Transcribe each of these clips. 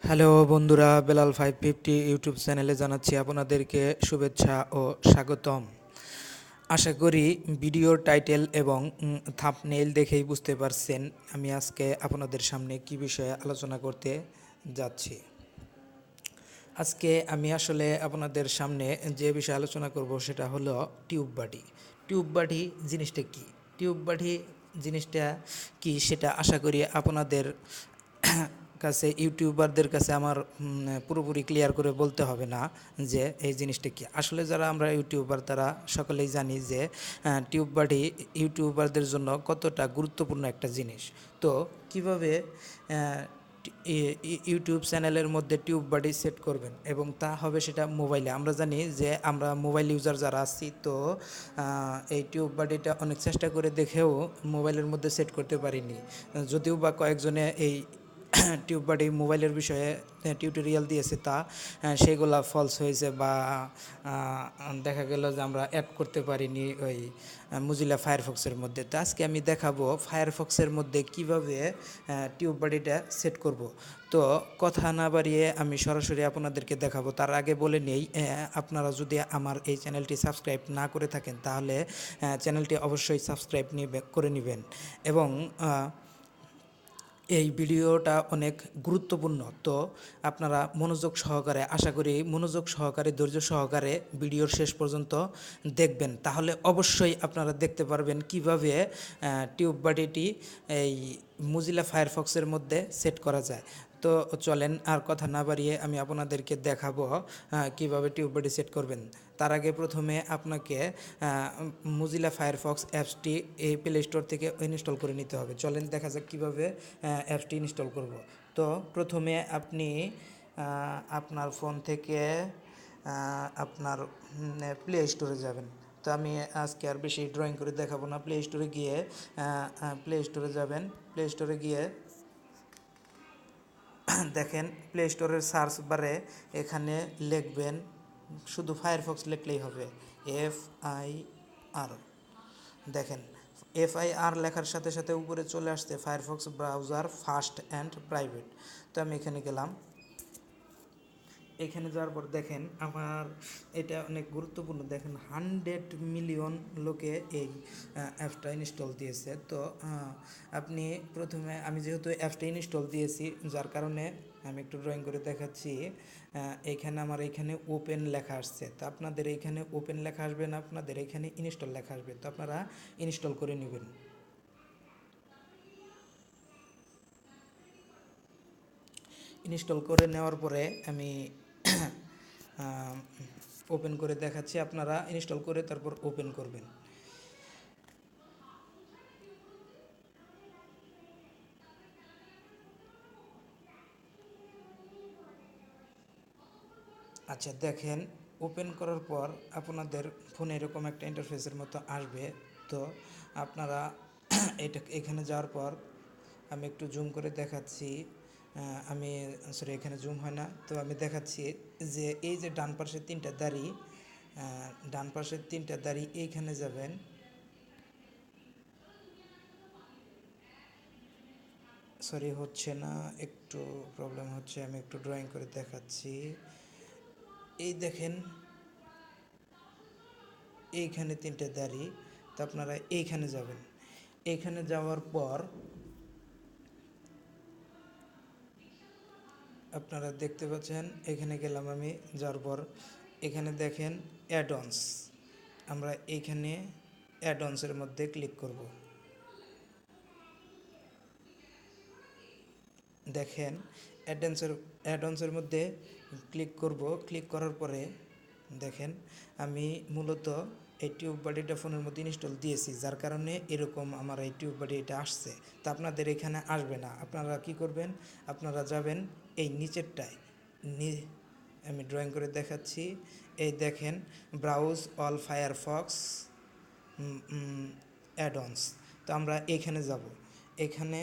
Hello বন্ধুরা, Belal 550 YouTube চ্যানেলে জানাচ্ছি আপনাদেরকে শুভেচ্ছা ও স্বাগতম। আশা করি ভিডিওর টাইটেল এবং থাম্বনেইল দেখেই বুঝতে পারছেন আমি আজকে আপনাদের সামনে কী বিষয়ে আলোচনা করতে যাচ্ছি। আজকে আমি আসলে আপনাদের সামনে যে বিষয়ে আলোচনা করব সেটা হলো টিউব বাটি। টিউব বাটি জিনিসটা কী? টিউব বাটি জিনিসটা কি সেটা আশা করি আপনাদের কাছে, ইউটিউবারদের কাছে আমার পুরোপুরি ক্লিয়ার করে বলতে হবে না যে এই জিনিসটা কি। আসলে যারা আমরা ইউটিউবার তারা সকলেই জানি যে টিউব বাটি ইউটিউবারদের জন্য কতটা গুরুত্বপূর্ণ একটা জিনিস। তো কিভাবে ইউটিউব চ্যানেলের মধ্যে টিউব বাটি সেট করবেন এবং তা হবে সেটা মোবাইলে। আমরা জানি যে আমরা মোবাইল ইউজার যারা আছি, তো এই টিউব বাটিটা অনেক চেষ্টা করে দেখেও মোবাইলের মধ্যে সেট করতে পারিনি। যদিও বা কয়েকজনে এই টিউব বাটি মোবাইলের বিষয়ে টিউটোরিয়াল দিয়েছে, তা সেগুলা ফলস হয়েছে বা দেখা গেল যে আমরা অ্যাড করতে পারিনি ওই মুজিলা ফায়ারফক্সের মধ্যে। তো আজকে আমি দেখাবো ফায়ারফক্সের মধ্যে কিভাবে টিউব বাটিটা সেট করব। তো কথা না বাড়িয়ে আমি সরাসরি আপনাদেরকে দেখাবো। তার আগে বলে নেই, আপনারা যদি আমার এই চ্যানেলটি সাবস্ক্রাইব না করে থাকেন তাহলে চ্যানেলটি অবশ্যই সাবস্ক্রাইব করে নেবেন এবং এই ভিডিওটা অনেক গুরুত্বপূর্ণ। তো আপনারা মনোযোগ সহকারে, আশা করি মনোযোগ সহকারে, ধৈর্য সহকারে ভিডিওর শেষ পর্যন্ত দেখবেন, তাহলে অবশ্যই আপনারা দেখতে পারবেন কিভাবে টিউব বাটিটি এই মুজিলা ফায়ারফক্সের মধ্যে সেট করা যায়। তো চলেন আর কথা না বাড়িয়ে আমি আপনাদেরকে দেখাবো কিভাবে টিউব বাটি সেট করবেন। তার আগে প্রথমে আপনাকে মুজিলা ফায়ারফক্স অ্যাপসটি এই প্লে স্টোর থেকে ইনস্টল করে নিতে হবে। চলেন দেখা যাক কীভাবে অ্যাপসটি ইনস্টল করব। তো প্রথমে আপনি আপনার ফোন থেকে আপনার প্লে স্টোরে যাবেন। তো আমি আজকে আর বেশি ড্রয়িং করে দেখাবো না। প্লে স্টোরে গিয়ে প্লে স্টোরে যাবেন। প্লে স্টোরে গিয়ে দেখেন প্লে স্টোরের সার্চ বারে এখানে লিখবেন, শুধু ফায়ারফক্স লিখলেই হবে, FIR। দেখেন FIR লেখার সাথে সাথে উপরে চলে আসছে Firefox browser fast and private. তো আমি এখানে গেলাম। এখানে যাওয়ার পর দেখেন আমার এটা অনেক গুরুত্বপূর্ণ। দেখেন 100 মিলিয়ন লোকে এই অ্যাপসটা ইনস্টল দিয়েছে। তো আপনি প্রথমে, আমি যেহেতু অ্যাপসটা ইনস্টল দিয়েছি যার কারণে আমি একটু ড্রয়িং করে দেখাচ্ছি। এইখানে আমার এইখানে ওপেন লেখা আসছে। তো আপনাদের এইখানে ওপেন লেখা আসবে না, আপনাদের এখানে ইনস্টল লেখা আসবে। তো আপনারা ইনস্টল করে নেবেন। ইনস্টল করে নেওয়ার পরে আমি ওপেন করে দেখাচ্ছি, আপনারা ইনস্টল করে তারপর ওপেন করবেন। আচ্ছা দেখেন, ওপেন করার পর আপনাদের ফোনে এরকম একটা ইন্টারফেসের মতো আসবে। তো আপনারা এটা এখানে যাওয়ার পর আমি একটু জুম করে দেখাচ্ছি। আমি সরি, এখানে জুম হয় না, তো আমি দেখাচ্ছি যে এই যে ডান পাশের তিনটা দাড়ি, ডান পাশের তিনটা দাড়ি এইখানে যাবেন। সরি হচ্ছে না, একটু প্রবলেম হচ্ছে, আমি একটু ড্রয়িং করে দেখাচ্ছি। এই দেখেন এইখানে তিনটে দাড়ি, তো আপনারা এইখানে যাবেন। এইখানে যাওয়ার পর আপনারা দেখতে পাচ্ছেন, এখানে গেলাম আমি। যাওয়ার পর এখানে দেখেন অ্যাডঅনস, আমরা এইখানে অ্যাডঅনসের মধ্যে ক্লিক করব। দেখেন অ্যাডঅনসের মধ্যে ক্লিক করব। ক্লিক করার পরে দেখেন আমি মূলত এই টিউব বাটিটা ফোনের মধ্যে ইনস্টল দিয়েছি, যার কারণে এরকম আমার এই টিউব বাটি এটা আসছে। তো আপনাদের এখানে আসবে না। আপনারা কি করবেন, আপনারা যাবেন এই নিচেরটায়। আমি ড্রয়িং করে দেখাচ্ছি। এই দেখেন ব্রাউজ অল ফায়ারফক্স অ্যাডঅনস। তো আমরা এখানে যাব। এখানে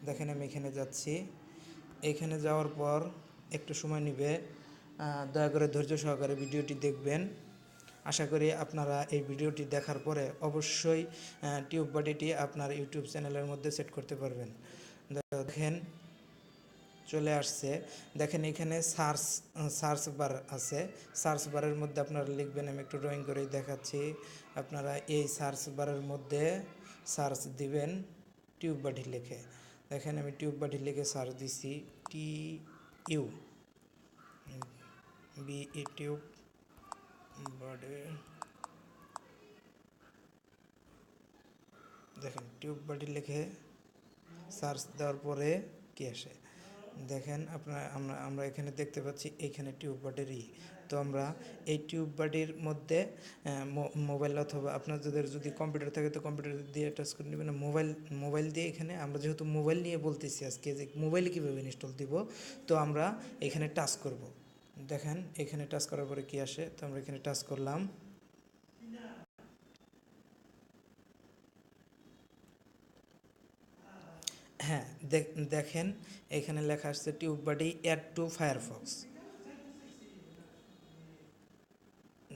দেখেন আমি এখানে যাচ্ছি। এখানে যাওয়ার পর একটু সময় নেবে, দয়া করে ধৈর্য সহকারে ভিডিওটি দেখবেন। আশা করি আপনারা এই ভিডিওটি দেখার পরে অবশ্যই টিউব বাটিটি আপনার ইউটিউব চ্যানেলের মধ্যে সেট করতে পারবেন। দেখেন চলে আসছে। দেখেন এখানে সার্চ বার আছে। সার্চ বারের মধ্যে আপনারা লিখবেন, আমি একটু ড্রয়িং করেই দেখাচ্ছি। আপনারা এই সার্চ বারের মধ্যে সার্চ দিবেন টিউব বাটি লিখে। দেখেন আমি টিউব বাটি লিখে সার্চ দিছি, TU BE টিউব বাটি। দেখেন টিউব বাটি লিখে সার্চ দেওয়ার পরে কি আসে দেখেন আপনারা, আমরা এখানে দেখতে পাচ্ছি এইখানে টিউব বাটিরই। তো আমরা এই টিউব বাটির মধ্যে মোবাইল অথবা আপনাদের যদি কম্পিউটার থাকে তো কম্পিউটার দিয়ে টাচ করে নেবেন। মোবাইল দিয়ে এখানে আমরা যেহেতু মোবাইল নিয়ে বলতেছি আজকে যে মোবাইলে কীভাবে ইনস্টল দিব, তো আমরা এখানে টাচ করব। দেখেন এখানে টাচ করার পরে কি আসে, তো আমরা এখানে টাচ করলাম। হ্যাঁ, দেখেন এখানে লেখা আসছে টিউব বাডি অ্যাড টু ফায়ারফক্স।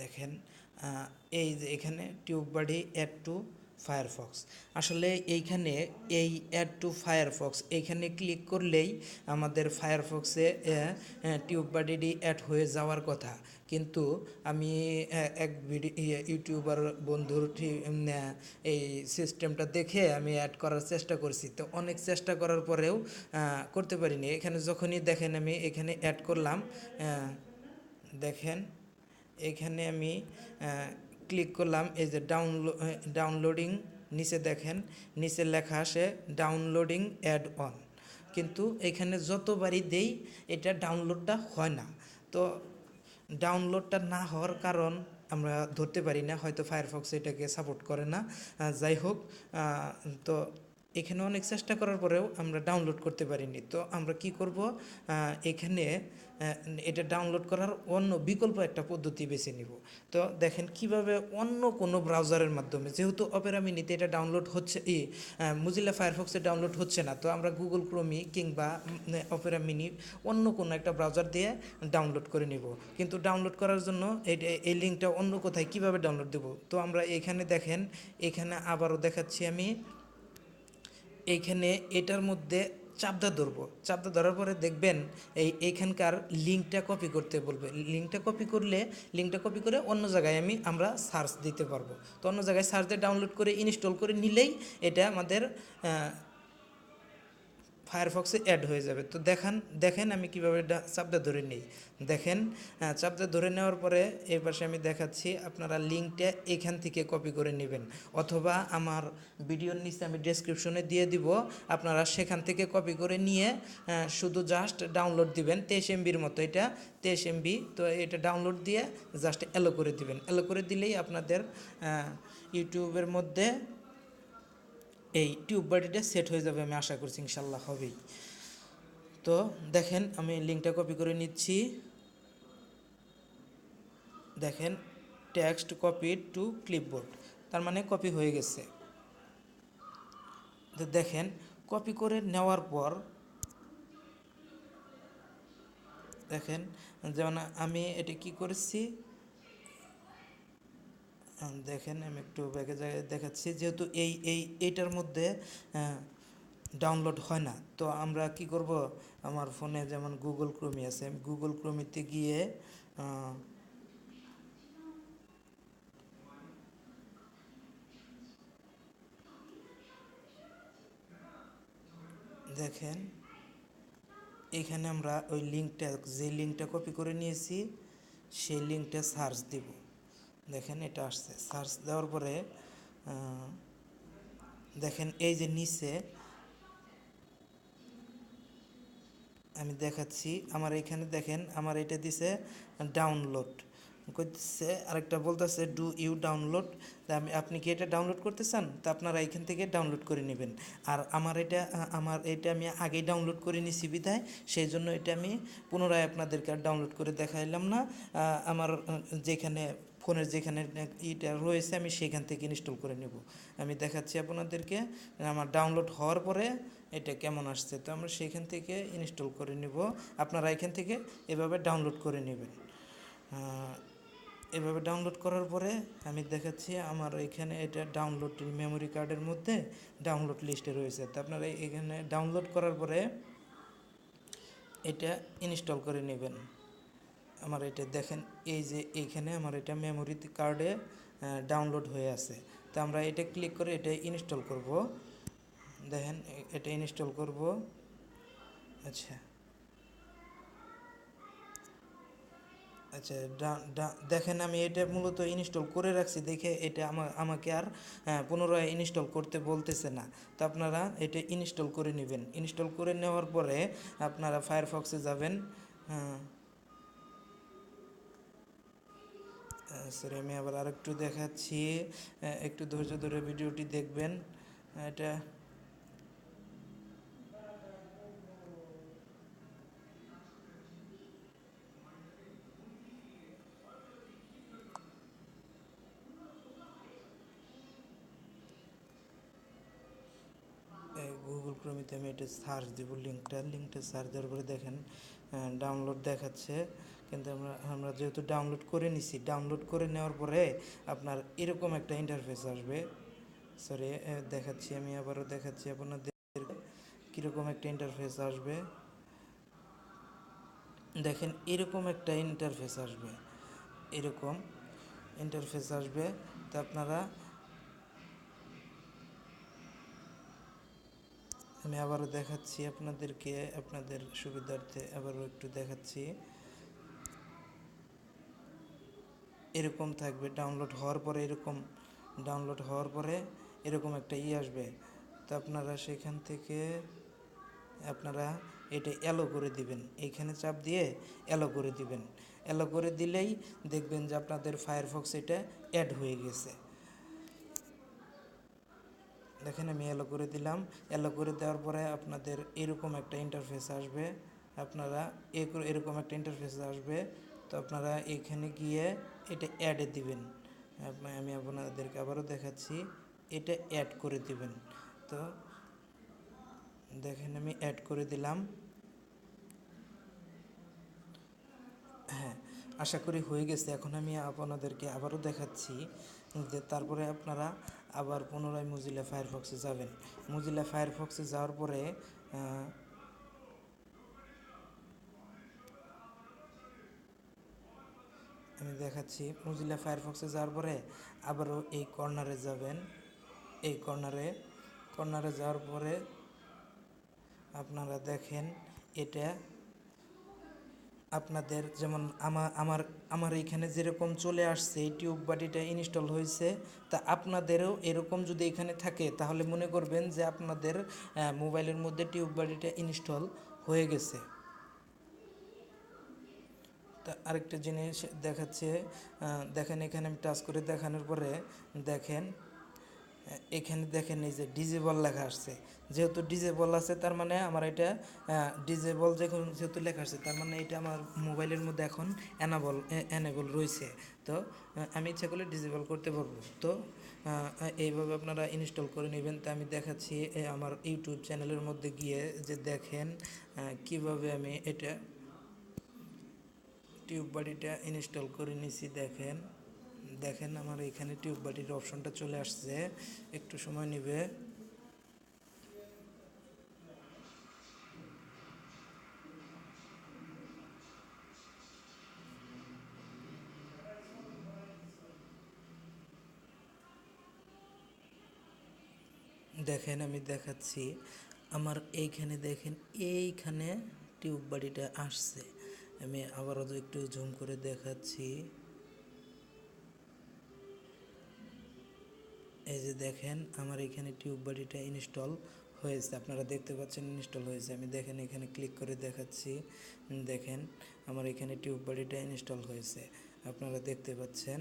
দেখেন এই যে এখানে টিউব বাডি অ্যাড টু ফায়ারফক্স। আসলে এইখানে এই অ্যাড টু ফায়ারফক্স এইখানে ক্লিক করলেই আমাদের ফায়ারফক্সে টিউব বাডিটি অ্যাড হয়ে যাওয়ার কথা। কিন্তু আমি এক ইউটিউবার বন্ধুর এই সিস্টেমটা দেখে আমি অ্যাড করার চেষ্টা করছি, তো অনেক চেষ্টা করার পরেও করতে পারিনি। এখানে যখনই দেখেন আমি এখানে অ্যাড করলাম, দেখেন এখানে আমি ক্লিক করলাম, এই যে ডাউনলোডিং, নিচে দেখেন নিচে লেখা আসে ডাউনলোডিং অ্যাড অন, কিন্তু এখানে যতবারই দেই এটা ডাউনলোডটা হয় না। তো ডাউনলোডটা না হওয়ার কারণ আমরা ধরতে পারি না, হয়তো ফায়ারফক্স এটাকে সাপোর্ট করে না। যাই হোক, তো এখানে অনেক চেষ্টা করার পরেও আমরা ডাউনলোড করতে পারিনি। তো আমরা কি করব, এখানে এটা ডাউনলোড করার অন্য বিকল্প একটা পদ্ধতি বেছে নিব। তো দেখেন কিভাবে অন্য কোনো ব্রাউজারের মাধ্যমে, যেহেতু অপেরা মিনিতে এটা ডাউনলোড হচ্ছে, মুজিলা ফায়ারফক্সে ডাউনলোড হচ্ছে না, তো আমরা গুগল ক্রোমি কিংবা অপেরা মিনি অন্য কোনো একটা ব্রাউজার দিয়ে ডাউনলোড করে নিব। কিন্তু ডাউনলোড করার জন্য এই লিঙ্কটা অন্য কোথায় কিভাবে ডাউনলোড দেব, তো আমরা এখানে দেখেন, এখানে আবারও দেখাচ্ছি আমি, এইখানে এটার মধ্যে চাপদা ধরবো, চাপদা ধরার পরে দেখবেন এইখানকার লিঙ্কটা কপি করতে বলবে। লিঙ্কটা কপি করে অন্য জায়গায় আমরা সার্চ দিতে পারবো। তো অন্য জায়গায় সার্চ দিয়ে ডাউনলোড করে ইনস্টল করে নিলেই এটা আমাদের ফায়ারফক্সে অ্যাড হয়ে যাবে। তো দেখেন আমি কীভাবে চাপটা ধরে নিই। দেখেন চাপটা ধরে নেওয়ার পরে এর পাশে আমি দেখাচ্ছি, আপনারা লিঙ্কটা এখান থেকে কপি করে নেবেন, অথবা আমার ভিডিওর নিচে আমি ডেসক্রিপশনে দিয়ে দিব, আপনারা সেখান থেকে কপি করে নিয়ে শুধু জাস্ট ডাউনলোড দিবেন। 23 MBর মতো, এটা 23 MB। তো এটা ডাউনলোড দিয়ে জাস্ট অ্যালো করে দিবেন। অ্যালো করে দিলেই আপনাদের ইউটিউবের মধ্যে এই টিউব বাডিটা সেট হয়ে যাবে, আমি আশা করছি ইনশাল্লাহ হবেই। তো দেখেন আমি লিঙ্কটা কপি করে নিচ্ছি। দেখেন টেক্সট কপি টু ক্লিপবোর্ড, তার মানে কপি হয়ে গেছে। তো দেখেন কপি করে নেওয়ার পর দেখেন, যেমন আমি এটা কি করেছি, দেখেন আমি একটু ব্যাগে জায়গায় দেখাচ্ছি। যেহেতু এইটার মধ্যে ডাউনলোড হয় না, তো আমরা কি করব, আমার ফোনে যেমন গুগল ক্রোমি আছে, আমি গুগল ক্রোমিতে গিয়ে দেখেন এখানে আমরা ওই লিঙ্কটা, যে লিঙ্কটা কপি করে নিয়েছি সেই লিঙ্কটা সার্চ দিব। দেখেন এটা আসছে, সার্চ দেওয়ার পরে দেখেন এই যে নিচে আমি দেখাচ্ছি, আমার এখানে দেখেন আমার এটা দিছে ডাউনলোড করতেছে, আরেকটা বলতেছে ডু ইউ ডাউনলোড। আপনি কি এটা ডাউনলোড করতে চান, তা আপনারা এখান থেকে ডাউনলোড করে নেবেন। আর আমার এটা আমি আগেই ডাউনলোড করে নিছি বিধায়, সেই জন্য এটা আমি পুনরায় আপনাদেরকে আর ডাউনলোড করে দেখাইলাম না। আমার যেখানে ফোনের যেখানে ইটা রয়েছে আমি সেখান থেকে ইনস্টল করে নেব। আমি দেখাচ্ছি আপনাদেরকে আমার ডাউনলোড হওয়ার পরে এটা কেমন আসছে। তো আমরা সেখান থেকে ইনস্টল করে নেব, আপনারা এখান থেকে এভাবে ডাউনলোড করে নেবেন। এভাবে ডাউনলোড করার পরে আমি দেখাচ্ছি আমার এখানে এটা ডাউনলোড মেমোরি কার্ডের মধ্যে ডাউনলোড লিস্টে রয়েছে। তো আপনারা এখানে ডাউনলোড করার পরে এটা ইনস্টল করে নেবেন। আমার এটা দেখেন, এই যে এইখানে আমার এটা মেমোরি কার্ডে ডাউনলোড হয়ে আছে। তো আমরা এটা ক্লিক করে এটা ইনস্টল করব। দেখেন এটা ইনস্টল করব। আচ্ছা আচ্ছা, দেখেন আমি এটা মূলত ইনস্টল করে রাখছি দেখে এটা আমাকে আর পুনরায় ইনস্টল করতে বলতেছে না। তো আপনারা এটা ইনস্টল করে নেবেন। ইনস্টল করে নেওয়ার পরে আপনারা ফায়ারফক্সে যাবেন। সরি, আমি আবার আরেকটু দেখাচ্ছি, একটু ধৈর্য ধরে ভিডিওটি দেখবেন। এটা গুগল ক্রোমিতে আমি এটা সার্চ দেবো, লিঙ্কটা সার্চ দেওয়ার পরে দেখেন ডাউনলোড দেখাচ্ছে। কিন্তু আমরা আমরা যেহেতু ডাউনলোড করে নিছি, ডাউনলোড করে নেওয়ার পরে আপনার এরকম একটা ইন্টারফেস আসবে। সরি, দেখাচ্ছি, আমি আবারও দেখাচ্ছি আপনাদের কীরকম একটা ইন্টারফেস আসবে। দেখেন এরকম একটা ইন্টারফেস আসবে, এরকম ইন্টারফেস আসবে। তো আপনারা, আমি আবারও দেখাচ্ছি আপনাদেরকে, আপনাদের সুবিধার্থে আবারও একটু দেখাচ্ছি। এরকম থাকবে ডাউনলোড হওয়ার পরে, এরকম ডাউনলোড হওয়ার পরে এরকম একটা আসবে। তো আপনারা সেখান থেকে আপনারা এটা অ্যালো করে দিবেন, এইখানে চাপ দিয়ে অ্যালো করে দিবেন। অ্যালো করে দিলেই দেখবেন যে আপনাদের ফায়ারফক্স এটা অ্যাড হয়ে গেছে। দেখেন আমি অ্যালো করে দিলাম। অ্যালো করে দেওয়ার পরে আপনাদের এরকম একটা ইন্টারফেস আসবে। আপনারা এরকম একটা ইন্টারফেস আসবে। তো আপনারা এখানে গিয়ে এটা অ্যাডে দিবেন। আমি আপনাদেরকে আবারও দেখাচ্ছি, এটা অ্যাড করে দিবেন। তো দেখেন আমি অ্যাড করে দিলাম। হ্যাঁ, আশা করি হয়ে গেছে। এখন আমি আপনাদেরকে আবারও দেখাচ্ছি যে তারপরে আপনারা আবার পুনরায় মোজিলা ফায়ারফক্সে যাবেন। মোজিলা ফায়ারফক্সে যাওয়ার পরে আমি দেখাচ্ছি, মোজিলা ফায়ারফক্সে যাওয়ার পরে আবারও এই কর্নারে যাবেন। এই কর্নারে যাওয়ার পরে আপনারা দেখেন এটা আপনাদের যেমন আমার আমার এইখানে যেরকম চলে আসছে এই টিউব বাটিটা ইনস্টল হয়েছে, তা আপনাদেরও এরকম যদি এখানে থাকে তাহলে মনে করবেন যে আপনাদের মোবাইলের মধ্যে টিউব বাটিটা ইনস্টল হয়ে গেছে। তা আরেকটা জিনিস দেখাচ্ছে, দেখেন এখানে আমি টাচ করে দেখানোর পরে দেখেন এখানে দেখেন এই যে ডিজেবল লেখা আসছে। যেহেতু ডিজেবল আছে তার মানে আমার এটা ডিজেবল যেহেতু লেখা আসছে তার মানে এটা আমার মোবাইলের মধ্যে এখন এনেবল রয়েছে। তো আমি ইচ্ছা করলে ডিজেবল করতে পারবো। তো এইভাবে আপনারা ইনস্টল করে নেবেন। তা আমি দেখাচ্ছি আমার ইউটিউব চ্যানেলের মধ্যে গিয়ে যে দেখেন কিভাবে আমি এটা টিউব বাটিটা ইনস্টল করে নিছি। দেখেন দেখেন আমার এখানে টিউব বাটির অপশনটা চলে আসছে, একটু সময় নেবে। দেখেন আমি দেখাচ্ছি, আমার এইখানে দেখেন এইখানে টিউব বাটিটা আসছে। আমি আবারও একটু জুম করে দেখাচ্ছি। এই যে দেখেন আমার এখানে টিউব বাটিটা ইনস্টল হয়েছে, আপনারা দেখতে পাচ্ছেন ইনস্টল হয়েছে। আমি দেখেন এখানে ক্লিক করে দেখাচ্ছি। দেখেন আমার এখানে টিউব বাটিটা ইনস্টল হয়েছে, আপনারা দেখতে পাচ্ছেন।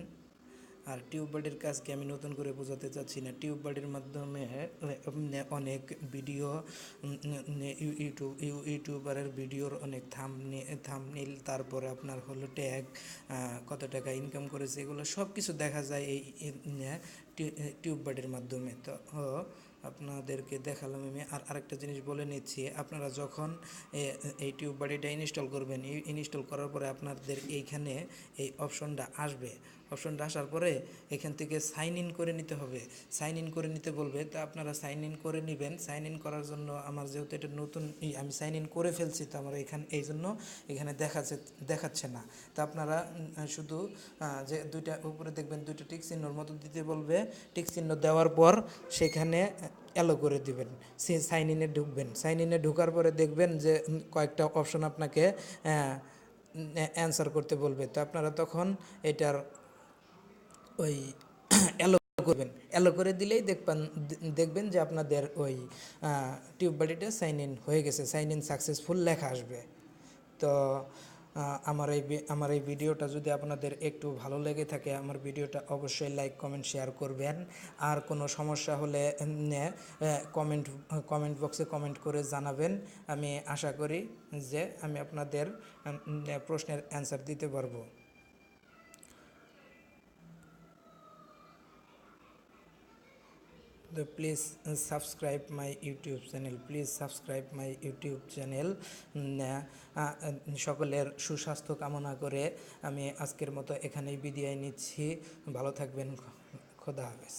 আর টিউব বাটির কাজকে আমি নতুন করে বোঝাতে চাচ্ছি না। টিউব বাটির মাধ্যমে অনেক ভিডিও, ইউটিউবারের ভিডিওর অনেক থাম্বনেইল, তারপরে আপনার হলো ট্যাগ, কত টাকা ইনকাম করেছে, এগুলো সব কিছু দেখা যায় এই টিউব বাটির মাধ্যমে। তো আপনাদেরকে দেখালাম আমি। আর আরেকটা জিনিস বলে নিচ্ছি, আপনারা যখন এই টিউব বাড়িটা ইনস্টল করবেন, ইনস্টল করার পরে আপনাদের এইখানে এই অপশনটা আসবে। অপশনটা আসার পরে এখান থেকে সাইন ইন করে নিতে হবে, সাইন ইন করে নিতে বলবে। তা আপনারা সাইন ইন করে নেবেন। সাইন ইন করার জন্য আমার যেহেতু এটা নতুন, আমি সাইন ইন করে ফেলছি, তো আমার এই জন্য এখানে দেখাচ্ছে না। তো আপনারা শুধু যে দুইটা উপরে দেখবেন দুইটা টিক চিহ্নর মতো দিতে বলবে। টিক চিহ্ন দেওয়ার পর সেখানে অ্যালো করে দিবেন, সে সাইন ইনে ঢুকবেন। সাইন ইনে ঢোকার পরে দেখবেন যে কয়েকটা অপশন আপনাকে অ্যান্সার করতে বলবে। তো আপনারা তখন এটার ওই অ্যালো করবেন। অ্যালো করে দিলেই দেখবেন যে আপনাদের ওই টিউব বাড়িটা সাইন ইন হয়ে গেছে, সাইন ইন সাকসেসফুল লেখা আসবে। তো আমার এই ভিডিওটা যদি আপনাদের একটু ভালো লেগে থাকে, আমার ভিডিওটা অবশ্যই লাইক কমেন্ট শেয়ার করবেন। আর কোনো সমস্যা হলে কমেন্ট বক্সে কমেন্ট করে জানাবেন। আমি আশা করি যে আমি আপনাদের প্রশ্নের অ্যান্সার দিতে পারবো। তো please subscribe my YouTube channel, please subscribe my YouTube channel. সকলের সুস্বাস্থ্য কামনা করে আমি আজকের মতো এখানেই বিদায় নিচ্ছি। ভালো থাকবেন, খোদা হাফেজ।